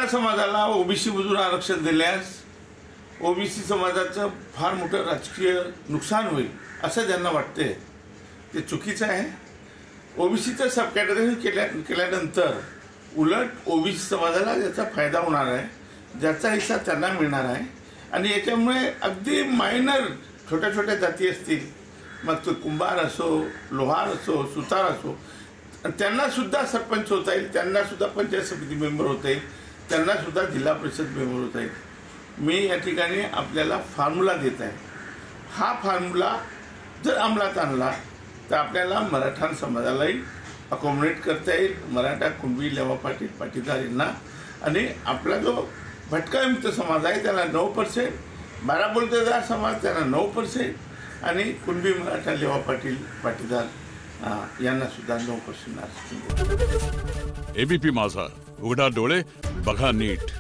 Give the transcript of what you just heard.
मराठा समाजाला ओबीसी मधून आरक्षण दिल्यास ओबीसी समाजाचं फार मोठं राजकीय नुकसान होईल असं ज्यांना वाटते ते चुकीचं आहे। ओबीसीचं सब कॅटेगरी केल्यानंतर उलट ओबीसी समाजाला याचा फायदा होणार आहे, ज्याचा हिस्सा त्यांना मिळणार आहे। आणि याच्यामुळे अगदी मायनर छोट्या छोट्या जाती असतील, मग तो कुंभार असो, लोहार असो, सुतार असो, त्यांना सुद्धा सरपंच होता येईल, त्यांना सुद्धा पंचायत समिती मेंबर होता येईल, त्यांना सुद्धा जिल्हा परिषद मेंबर होता येईल। मी या ठिकाणी आपल्याला फॉर्म्युला देत आहे। हा फॉर्म्युला जर अंमलात आणला तर आपल्याला मराठा समाजालाही अकोमोडेट करता येईल, मराठा कुणबी लेवा पाटील पाटीदार यांना। आणि आपला जो भटकाविमुक्त समाज आहे त्याला 9%, 12 बोलतेदार समाज त्याला 9% आणि कुणबी मराठा लेवा पाटील पाटीदार यांना सुद्धा 9% आरक्षण। एबीपी माझा, उघडा डोळे बघा नीट।